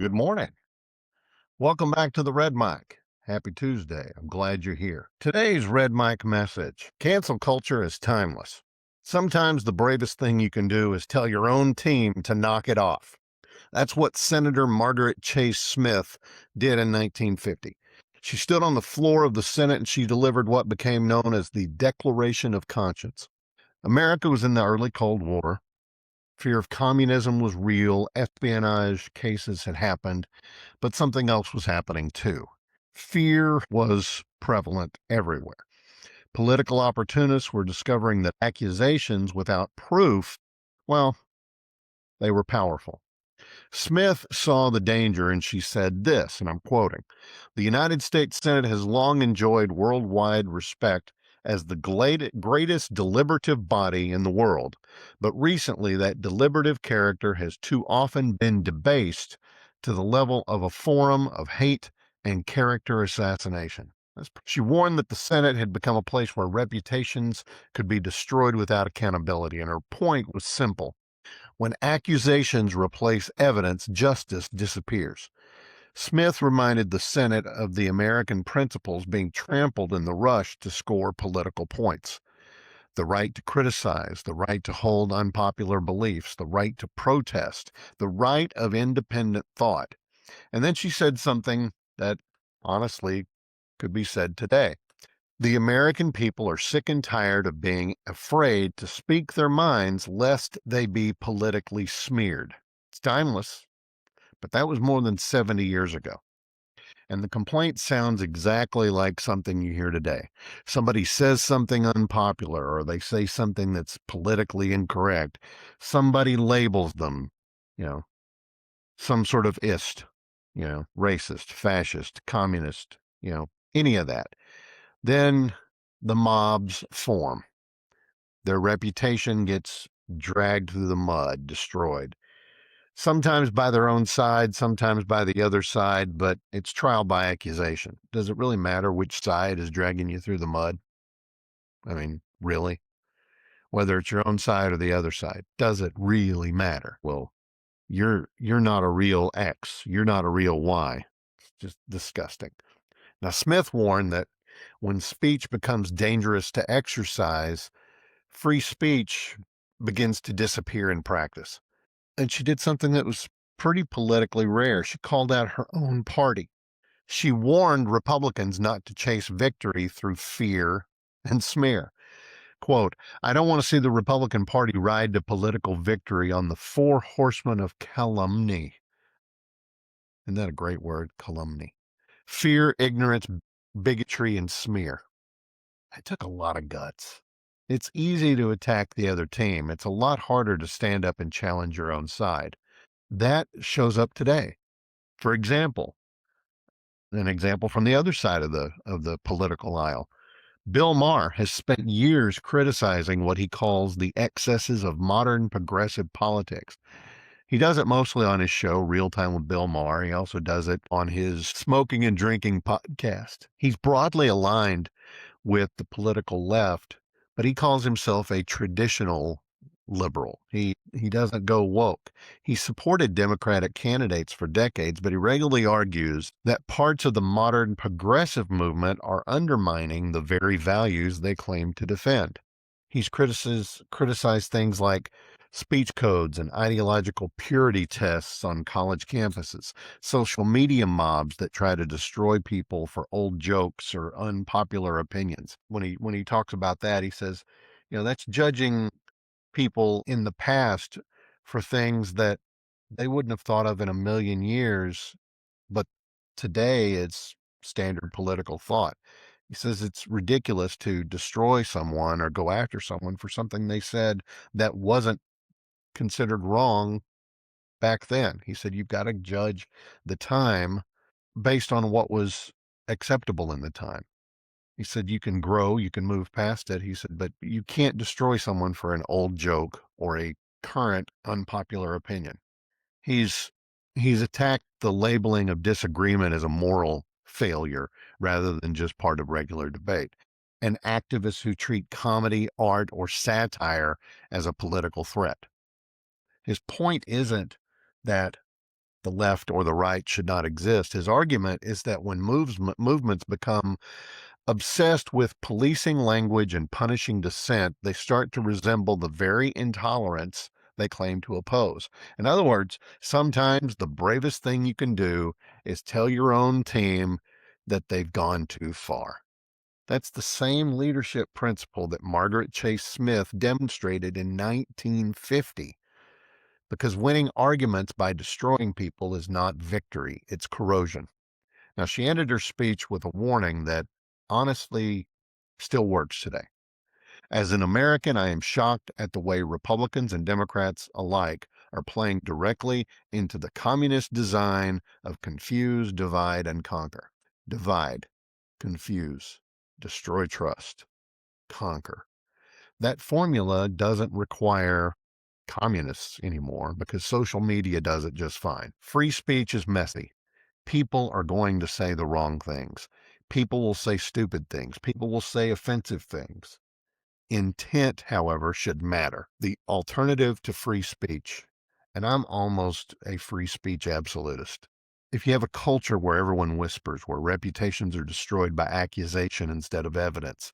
Good morning. Welcome back to the Red Mic. Happy Tuesday. I'm glad you're here. Today's Red Mic message: cancel culture is timeless. Sometimes the bravest thing you can do is tell your own team to knock it off. That's what Senator Margaret Chase Smith did in 1950. She stood on the floor of the Senate and she delivered what became known as the Declaration of Conscience. America was in the early Cold War. Fear of communism was real. Espionage cases had happened, but something else was happening too. Fear was prevalent everywhere. Political opportunists were discovering that accusations without proof, well, they were powerful. Smith saw the danger and she said this, and I'm quoting: "The United States Senate has long enjoyed worldwide respect as the greatest deliberative body in the world, but recently that deliberative character has too often been debased to the level of a forum of hate and character assassination." She warned that the Senate had become a place where reputations could be destroyed without accountability, and her point was simple: when accusations replace evidence, justice disappears. Smith reminded the Senate of the American principles being trampled in the rush to score political points: the right to criticize, the right to hold unpopular beliefs, the right to protest, the right of independent thought. And then she said something that honestly could be said today: the American people are sick and tired of being afraid to speak their minds lest they be politically smeared. It's timeless, but that was more than 70 years ago. And the complaint sounds exactly like something you hear today. Somebody says something unpopular or they say something that's politically incorrect. Somebody labels them, you know, some sort of ist, racist, fascist, communist, any of that. Then the mobs form. Their reputation gets dragged through the mud, destroyed. Sometimes by their own side, sometimes by the other side, but it's trial by accusation. Does it really matter which side is dragging you through the mud? I mean, really? Whether it's your own side or the other side, does it really matter? Well, you're not a real X. You're not a real Y. It's just disgusting. Now, Smith warned that when speech becomes dangerous to exercise, free speech begins to disappear in practice. And she did something that was pretty politically rare. She called out her own party. She warned Republicans not to chase victory through fear and smear. Quote, "I don't want to see the Republican Party ride to political victory on the four horsemen of calumny." Isn't that a great word? Calumny. Fear, ignorance, bigotry, and smear. It took a lot of guts. It's easy to attack the other team. It's a lot harder to stand up and challenge your own side. That shows up today. For example, an example from the other side of the political aisle. Bill Maher has spent years criticizing what he calls the excesses of modern progressive politics. He does it mostly on his show, Real Time with Bill Maher. He also does it on his smoking and drinking podcast. He's broadly aligned with the political left, but he calls himself a traditional liberal. He doesn't go woke. He supported Democratic candidates for decades, but he regularly argues that parts of the modern progressive movement are undermining the very values they claim to defend. He's criticized things like speech codes and ideological purity tests on college campuses, social media mobs that try to destroy people for old jokes or unpopular opinions. When he talks about that, he says, that's judging people in the past for things that they wouldn't have thought of in a million years, but today it's standard political thought. He says it's ridiculous to destroy someone or go after someone for something they said that wasn't considered wrong back then. He said you've got to judge the time based on what was acceptable in the time. He said you can grow, you can move past it. He said, but you can't destroy someone for an old joke or a current unpopular opinion. He's he's attacked the labeling of disagreement as a moral failure rather than just part of regular debate, and activists who treat comedy, art, or satire as a political threat. His point isn't that the left or the right should not exist. His argument is that when movements become obsessed with policing language and punishing dissent, they start to resemble the very intolerance they claim to oppose. In other words, sometimes the bravest thing you can do is tell your own team that they've gone too far. That's the same leadership principle that Margaret Chase Smith demonstrated in 1950. Because winning arguments by destroying people is not victory, it's corrosion. Now, she ended her speech with a warning that honestly still works today. As an American, I am shocked at the way Republicans and Democrats alike are playing directly into the communist design of confuse, divide, and conquer. Divide, confuse, destroy trust, conquer. That formula doesn't require communists anymore because social media does it just fine. Free speech is messy. People are going to say the wrong things. People will say stupid things. People will say offensive things. Intent, however, should matter. The alternative to free speech, and I'm almost a free speech absolutist. If you have a culture where everyone whispers, where reputations are destroyed by accusation instead of evidence,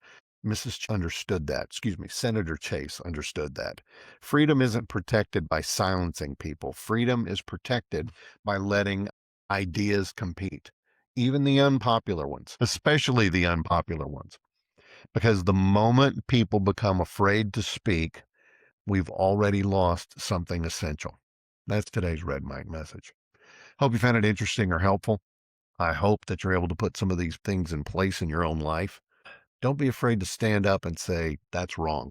Senator Chase understood that. Freedom isn't protected by silencing people. Freedom is protected by letting ideas compete, even the unpopular ones, especially the unpopular ones. Because the moment people become afraid to speak, we've already lost something essential. That's today's Red Mike message. Hope you found it interesting or helpful. I hope that you're able to put some of these things in place in your own life. Don't be afraid to stand up and say, that's wrong.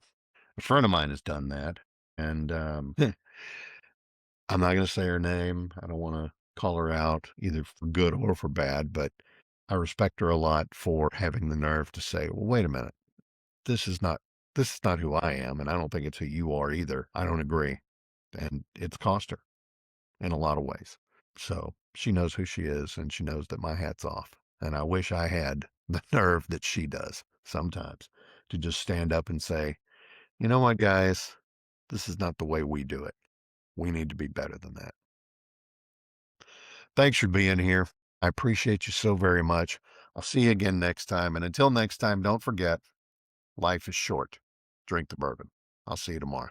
A friend of mine has done that. And I'm not going to say her name. I don't want to call her out either for good or for bad, but I respect her a lot for having the nerve to say, well, wait a minute. This is not who I am, and I don't think it's who you are either. I don't agree. And it's cost her in a lot of ways. So she knows who she is, and she knows that my hat's off. And I wish I had the nerve that she does sometimes to just stand up and say, you know what, guys, this is not the way we do it. We need to be better than that. Thanks for being here. I appreciate you so very much. I'll see you again next time. And until next time, don't forget, life is short. Drink the bourbon. I'll see you tomorrow.